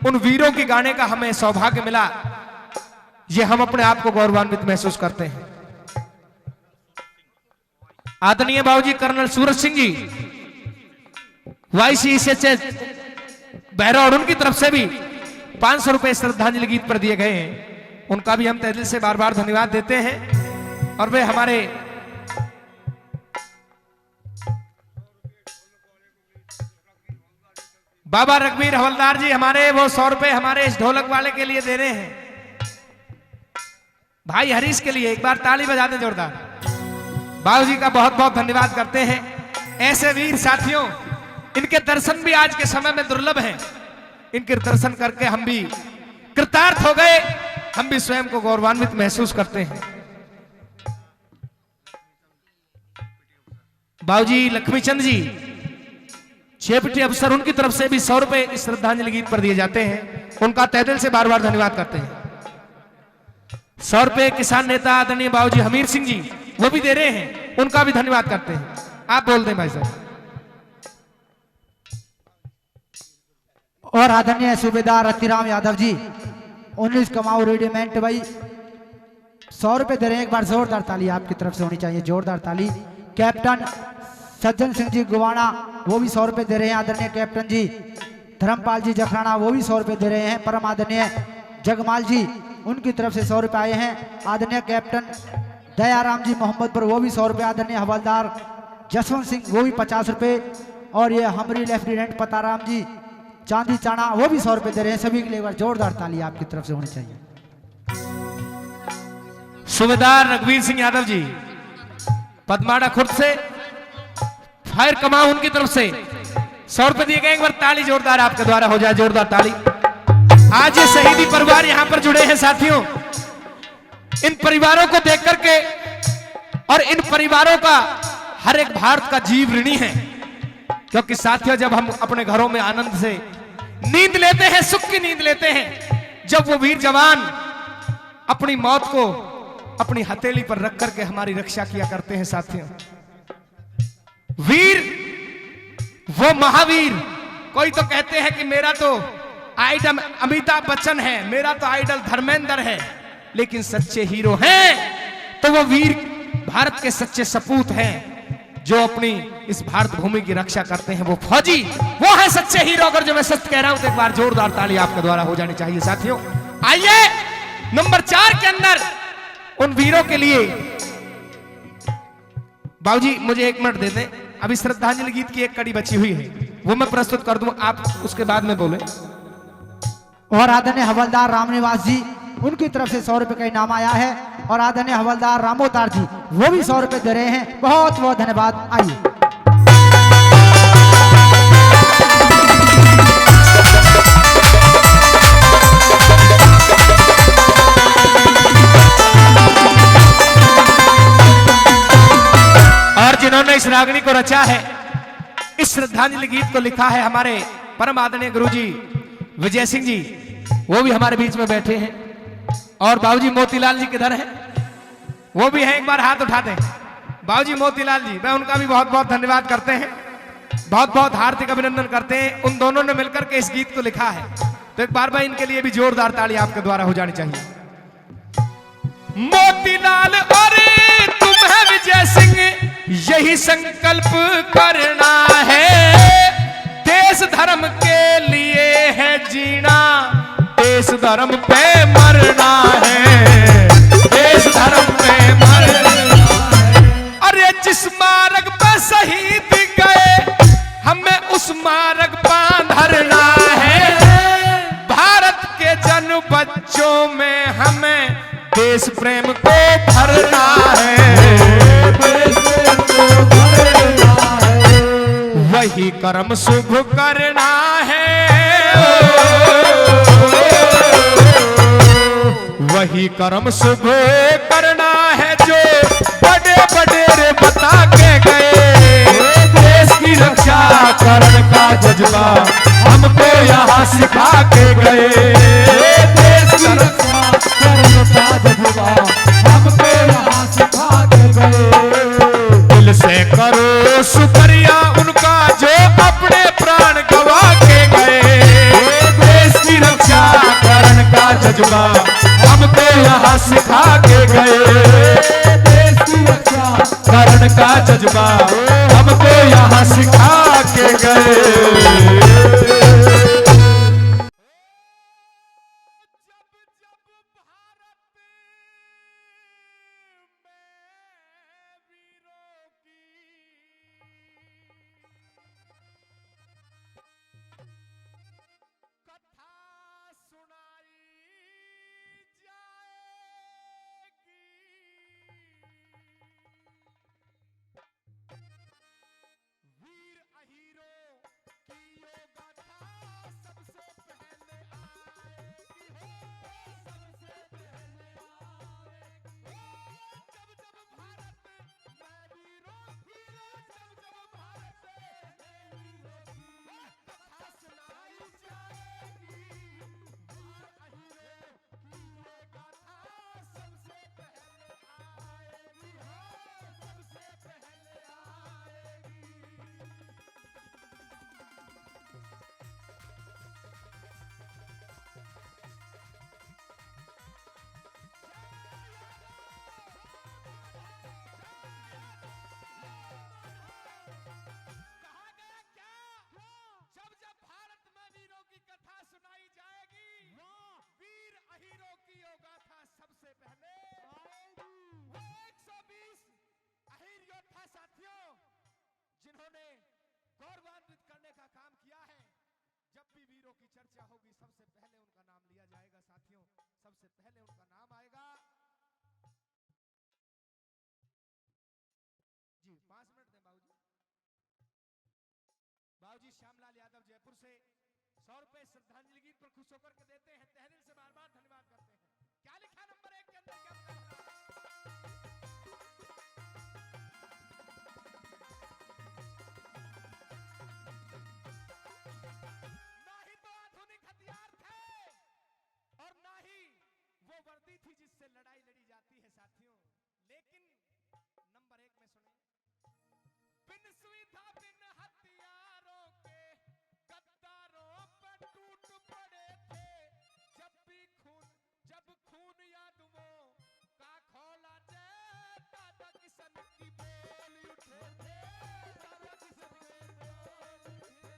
उन वीरों की गाने का हमें सौभाग्य मिला, ये हम अपने आप को गौरवान्वित महसूस करते हैं। आदरणीय बाबूजी कर्नल सूरज सिंह जी YCSS बहरौर, उनकी तरफ से भी 500 रुपए श्रद्धांजलि गीत पर दिए गए हैं। उनका भी हम तहे दिल से बार बार धन्यवाद देते हैं। और वे हमारे बाबा रघुवीर हवलदार जी हमारे वो 100 रुपए हमारे इस ढोलक वाले के लिए दे रहे हैं। भाई हरीश के लिए एक बार ताली बजा दें जोरदार। बाबूजी का बहुत बहुत धन्यवाद करते हैं। ऐसे वीर साथियों, इनके दर्शन भी आज के समय में दुर्लभ हैं। इनके दर्शन करके हम भी कृतार्थ हो गए, हम भी स्वयं को गौरवान्वित महसूस करते हैं। बाबूजी लक्ष्मीचंद जी छेपटी अफसर, उनकी तरफ से भी 100 रुपए इस श्रद्धांजलि गीत पर दिए जाते हैं। उनका तहे दिल से बार बार धन्यवाद करते हैं। 100 रुपए किसान नेता आदरणीय बाबूजी हमीर सिंह जी वो भी दे रहे हैं, उनका भी धन्यवाद करते हैं। आप बोल दें भाई साहब। और आदरणीय सूबेदार रतिराम यादव जी 19 कमाऊ रेडिमेंट भाई 100 रुपए दे रहे हैं। एक बार जोरदार ताली आपकी तरफ से होनी चाहिए, जोरदार ताली। कैप्टन सज्जन सिंह जी गुवाना वो भी 100 रुपए दे रहे हैं। आदरणीय कैप्टन जी धर्मपाल जी जखराना वो भी 100 रुपए दे रहे हैं। परम आदरणीय जगमाल जी उनकी तरफ से 100 रुपए आए हैं। आदरणीय कैप्टन दयाराम जी मोहम्मदपुर वो भी 100 रुपए। आदरणीय हवलदार जसवंत सिंह वो भी 50 रुपए। और ये हमारी लेफ्टिनेंट पताराम जी चांदी चाना वो भी 100 रुपए दे रहे हैं। सभी के लिए एक बार जोरदार ताली आपकी तरफ से होनी चाहिए। सूबेदार रघुवीर सिंह यादव जी पदमाड़ा खुर्द से फायर कमाऊ, उनकी तरफ से 100 रुपए दिए गए। एक बार ताली जोरदार आपके द्वारा हो जाए, जोरदार ताली। आज ये शहीदी परिवार यहां पर जुड़े हैं साथियों। इन परिवारों को देख करके और इन परिवारों का हर एक भारत का जीव ऋणी है, क्योंकि साथियों जब हम अपने घरों में आनंद से नींद लेते हैं, सुख की नींद लेते हैं, जब वो वीर जवान अपनी मौत को अपनी हथेली पर रख करके हमारी रक्षा किया करते हैं साथियों। वीर वो महावीर, कोई तो कहते हैं कि मेरा तो आइडल अमिताभ बच्चन है, मेरा तो आइडल धर्मेंद्र है, लेकिन सच्चे हीरो हैं तो वो वीर भारत के सच्चे सपूत हैं जो अपनी इस भारत भूमि की रक्षा करते हैं। वो फौजी वो है सच्चे हीरो। अगर जो मैं सच कह रहा हूं तो एक बार जोरदार ताली आपके द्वारा हो जानी चाहिए साथियों। आइए नंबर 4 के अंदर उन वीरों के लिए बाबूजी मुझे 1 मिनट दे दें। अभी श्रद्धांजलि गीत की एक कड़ी बची हुई है, वो मैं प्रस्तुत कर दूं, आप उसके बाद में बोले। और आदरणीय हवलदार रामनिवास जी उनकी तरफ से 100 रुपए का इनाम आया है। और आदरणीय हवलदार रामोतार जी वो भी 100 रुपए दे रहे हैं। बहुत बहुत धन्यवाद। आइए और जिन्होंने इस रागनी को रचा है, इस श्रद्धांजलि गीत को लिखा है हमारे परम आदरणीय गुरुजी विजय सिंह जी, वो भी हमारे बीच में बैठे हैं। और बाबूजी मोतीलाल जी किधर हैं? वो भी हैं, एक बार हाथ उठाते हैं। बाबूजी मोतीलाल जी, मैं उनका भी बहुत बहुत धन्यवाद करते हैं, बहुत बहुत हार्दिक अभिनंदन करते हैं। उन दोनों ने मिलकर के इस गीत को लिखा है, तो एक बार इनके लिए भी जोरदार ताली आपके द्वारा हो जानी चाहिए। मोतीलाल और तुम्हें विजय सिंह यही संकल्प करना है, देश धर्म के लिए है जीना, देश धर्म पे मरना है, देश धर्म पे मरना है। अरे जिस मार्ग पे शहीद गए हमें उस मार्ग पर धरना है, भारत के जन बच्चों में हमें देश प्रेम को भरना है, वही कर्म शुभ करना है, वही कर्म शुभ करना है जो जज्बा हमको यहाँ सिखा के गए। देश की रक्षा कर्म का जज्बा हमको यहाँ सिखा के गए। दिल से करो शुक्रिया उनका जो अपने प्राण गवा के गए। देश की रक्षा करने का जज्बा हमको यहाँ सिखा के गए। देश की रक्षा करने का जज्बा हमको यहाँ सिखा के गए। जिन्होंने गौरवान्वित करने का काम किया है। जब भी वीरों की चर्चा होगी सबसे पहले उनका नाम लिया जाएगा साथियों, सबसे पहले उनका नाम आएगा। जी 5 मिनट दें बाबूजी। बाबूजी श्यामलाल यादव जयपुर से 100 रुपए श्रद्धांजलि गीत पर खुश होकर के देते हैं। तहे दिल से बार बार धन्यवाद करते हैं। क्या लिखा नंबर 1 के अंदर, क्या वर्दी थी जिससे लड़ाई लड़ी जाती है साथियों, लेकिन नंबर 1 में सुने, बिन सुविधा बिन हथियारों के गद्दारों पर टूट पड़े थे। जब खून यादवों का खौला जय दादा किशन की बोल उठे थे। दादा किशन के बोल उठे।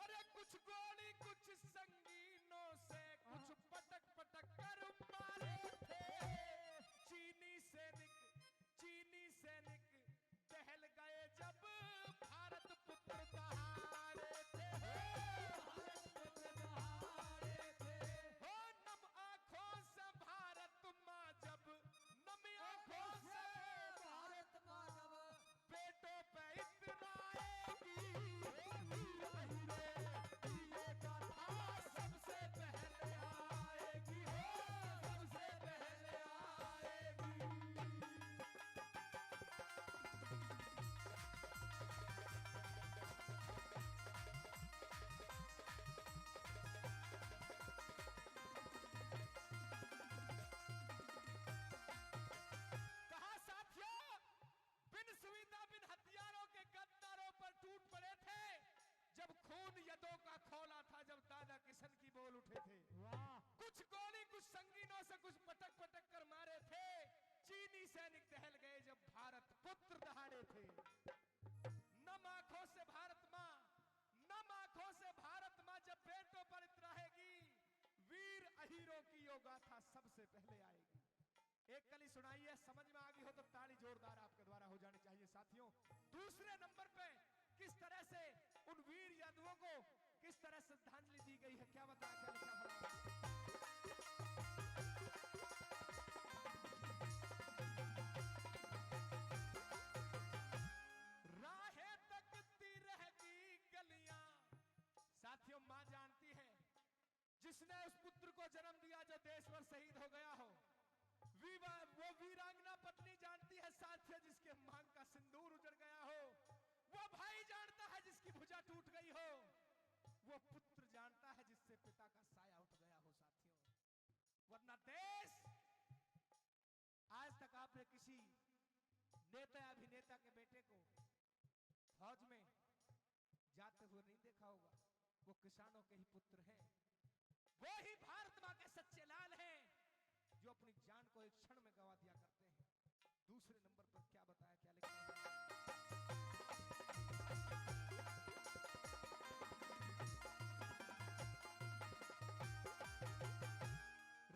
अरे कुछ गोली कुछ संगीनों से कुछ पटक पटक कर मारे थे। चीनी सैनिक टहल गए जब भारत पुत्र दहाड़े थे। हो नम आंखों से भारत माँ जब नम आंखों से भारत माँ जब बेटों पे इतराएगी। ये कथा सबसे पहले आएगी, सबसे पहले आएगी। कहा साथियों, बिन सुविधा बिन हथियारों के गद्दारों पर टूट पड़े थे। जब खून यदों का खौला था, जब दादा किशन की बोल उठे थे। कुछ गोली कुछ संगीनों से कुछ पटक पटक कर मारे थे। चीनी सैनिक टहल गए जब भारत पुत्र दहाड़े थे। नम आंखों से भारत माँ, नम आंखों से भारत माँ जब बेटों पर इतराएगी। वीर अहीरों की यो गाथा सबसे पहले आएगी। एक कली सुनाइए, समझ में आ गई हो तो ताली जोरदार आपके द्वारा हो जानी चाहिए साथियों। दूसरे नंबर पे किस तरह से उन वीर यादवों को किस तरह श्रद्धांजलि दी गई है, क्या बताया, क्या लिखा हुआ है। राहें तकती रहेगी गलियां। साथियों, मां जानती है जिसने उस पुत्र को जन्म दिया जो देश पर शहीद हो गया हो। वो वीरांगना पत्नी जानती है साथियों जिसके मांग का सिंदूर उजड़ गया हो। वो भाई जानता है जिसकी भुजा टूट गई हो। वो पुत्र जानता है जिससे पिता का साया उठ गया हो साथियों। वरना देश आज तक आपने किसी नेता अभिनेता के बेटे को फौज में जाते हुए नहीं देखा होगा। वो किसानों के ही पुत्र हैं। वो ही भारत मां के सच्चे लाल हैं जो अपनी जान को एक क्षण में गवा दिया करते हैं। दूसरे नंबर पर क्या बताया, क्या लिखा है?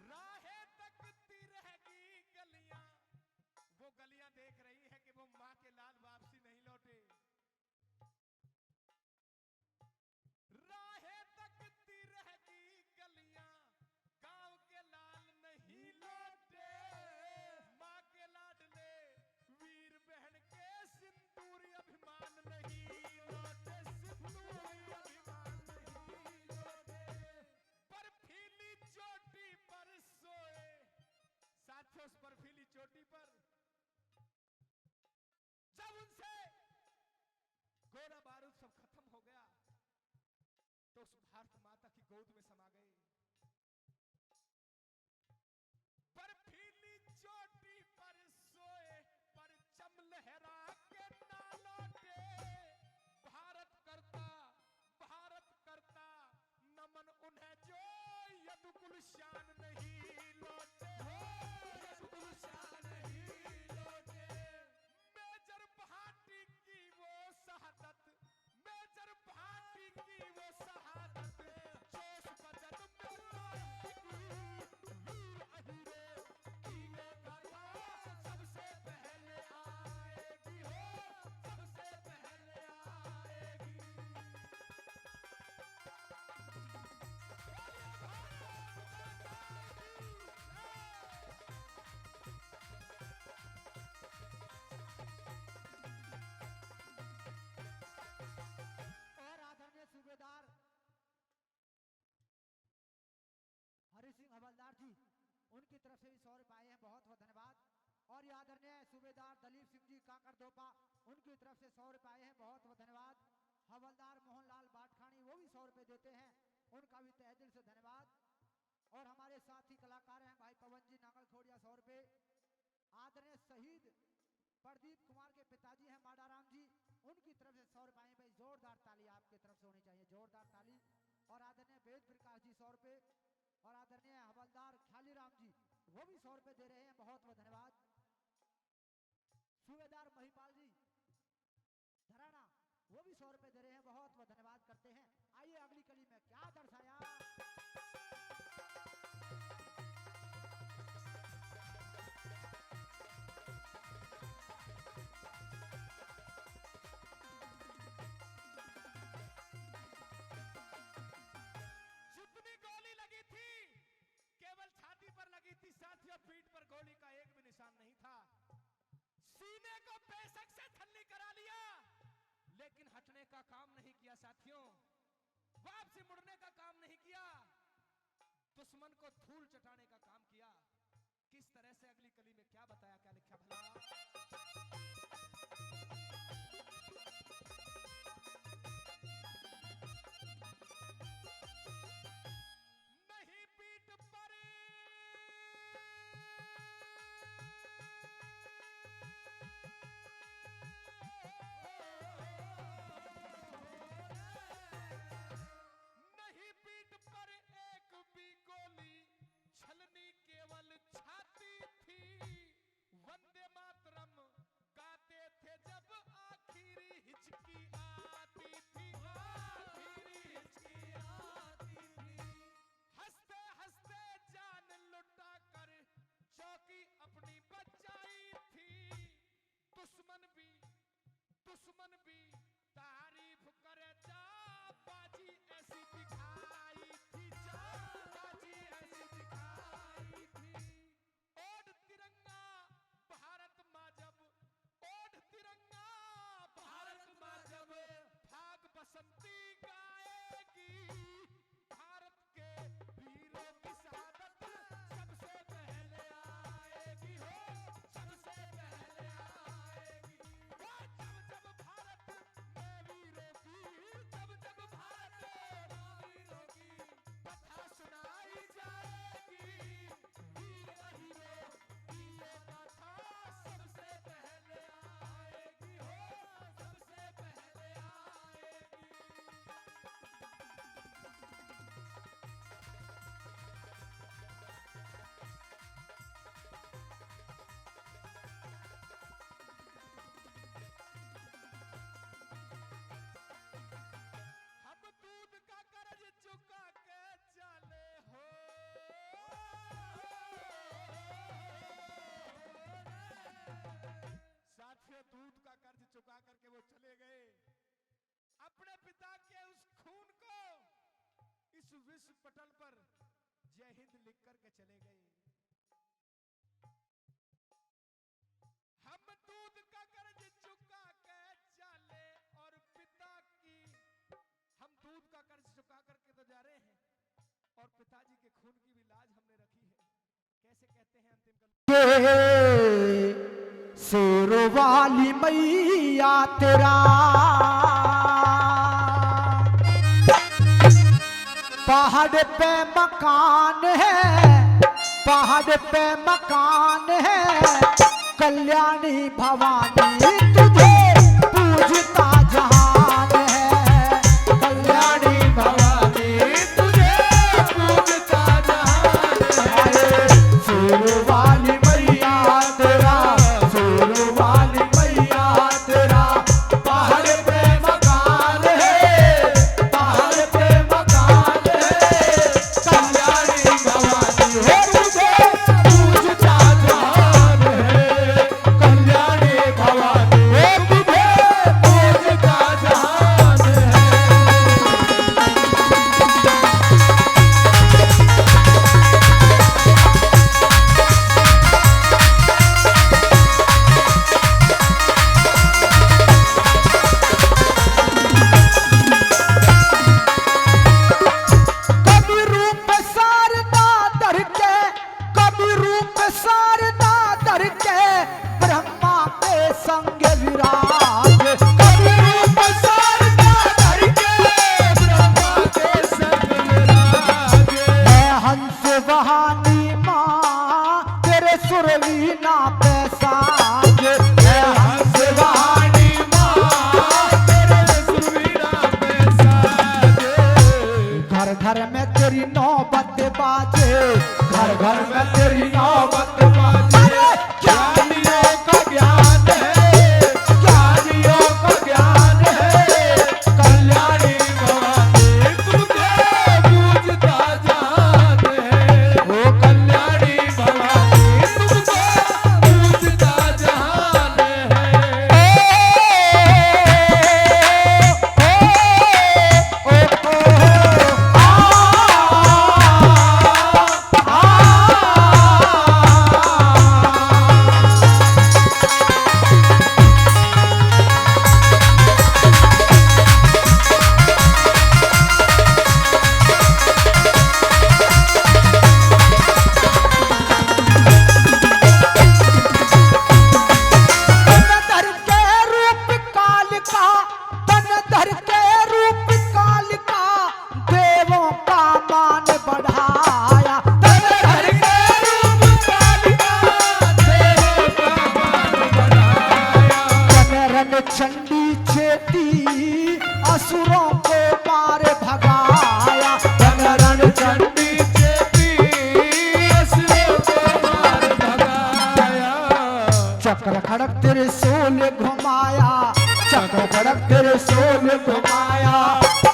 राहें तकती रहेगी गलियां, वो गलियां देख रही है कि वो मां के लाल वापसी नहीं लौटे। राहें तकती रहेगी गलियां, गांव के लाल नहीं लौटे। मां के लाडले वीर बहन के सिंदूरी अभिमान नहीं लौटे, सिंदूरी अभिमान नहीं लौटे। बर्फीली चोटी पर सोए साथियों, उस बर्फीली चोटी पर जब उनसे गोला बारूद सब खत्म हो गया तो उस भारत माता की गोद में समा गए। बर्फीली चोटी पर सोए परचम लहरा के ना लौटे। भारत करता नमन उन्हें जो यदुकुल शान नहीं लौटे, यदुकुल शान नहीं लौटे। मेजर भाटी की वो शहादत, मेजर भाटी की वो शहादत, जोश बजट में लाएगी वीर अहिरे की ये गाथा सबसे पहले आएगी हो, सबसे पहले आएगी। और आदरणीय सूबेदार हरि सिंह हवलदार जी, उनकी तरफ से भी 100 रुपए आए हैं, बहुत बहुत धन्यवाद। और ये आदरणीय सूबेदार दलीप सिंह जी काकर दोपा, उनकी तरफ से 100 रुपए आए हैं, बहुत बहुत धन्यवाद। हवलदार मोहनलाल बाटखानी वो भी 100 रुपए देते हैं, उनका भी तहे दिल से धन्यवाद। और हमारे साथी कलाकार हैं भाई पवन जी नांगल खोड़िया 100 रुपए। आदरणीय शहीद प्रदीप कुमार के पिताजी हैं माडाराम जी, उनकी तरफ से 100 रुपए आए। भाई जोरदार ताली आपकी तरफ से होनी चाहिए, जोरदार ताली। और आदरणीय वेद प्रकाश जी 100 रुपए। और आदरणीय हवलदार ख्याली राम जी वो भी 100 रुपए दे रहे हैं, बहुत बहुत धन्यवाद। सूबेदार महिपाल जी धराना वो भी 100 रुपए दे रहे हैं, बहुत बहुत धन्यवाद करते हैं। आइए अगली कली में क्या दर्शाया। जितनी गोली लगी थी केवल छाती पर लगी थी साथियों, पीठ पर गोली का एक भी निशान नहीं था। सीने को बेशक से छलनी करा लिया लेकिन हटने का काम नहीं किया साथियों, वापसी मुड़ने का काम नहीं किया, दुश्मन को धूल चटाने का काम किया। किस तरह से अगली कली में क्या बताया, क्या लिखा भला। नहीं पीठ पर नहीं पीठ पर एक भी गोली, छलनी केवल छाती थी। वंदे मातरम गाते थे जब आखिरी हिचकी आती थी, आखिरी हिचकी आती थी। हंसते हंसते जान लुटा कर चौकी अपनी बचाई थी। दुश्मन भी तारीफ करे, जा बाजी ऐसी दिखाई थी, जा बाजी ऐसी दिखाई थी। ओढ़ तिरंगा भारत माँ जब, ओढ़ तिरंगा भारत माँ जब भाग बसंती गाएगी। भारत के वीरों की शहादत सबसे पहले आएगी हो, सबसे पहले आएगी। वो जब जब भारत अपने पिता के उस खून को इस विश्व पटल पर जय हिंद लिख करके चले गए। हम दूध का कर्ज चुका के चले और पिता की हम दूध का कर्ज चुका करके तो जा रहे हैं और पिताजी के खून की भी लाज हमने रखी है। कैसे कहते हैं अंतिम शेरों वाली मैया तेरा पहाड़ पे मकान है, पहाड़ पे मकान है, कल्याणी भवानी तुझे पूजता जहान है, कल्याणी भवानी तुझे पूजता जहान है। शेरों वाली मैया तेरा, शेरों वाली मैया तेरा पहाड़ पे मकान है, पहाड़ पे मकान है, कल्याणी भवानी है तुझे पूजता जहान है, कल्याणी भवानी है तुझे पूजता जहान है। कभी रूप सारदा धर के, कभी रूप सारदा धर के ब्रह्मा के संग विराज, कभी रूप सारदा धर के ब्रह्मा के संग विराज। है हंस वाहनी माँ तेरे सुरवीना पे साज, है हंस वाहनी माँ तेरे सुरवीना पे साज। घर घर में तेरी नौबत बाजे, घर घर में तेरी नौबत बाजे। ज्ञानियों का ज्ञान है, ज्ञानियों का ज्ञान है, कल्याणी भवानी तुझे पूजता जहान है, ओ कल्याणी भवानी तुझे पूजता जहान है। तन धर के रूप काल का, तन धर के रूप काल का, देवों का मान बढ़ाया। तन धर के रूप काल का, देवों का मान बढ़ाया। तन रण चंडी चेती असुरों को मार भगाया, तन रण चंडी चेती असुरों को मार भगाया। चक्र खड़क तेरे सोल घुमाया, चक्र खड़क तेरे सोल घुमाया,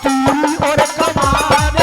तीर और कमान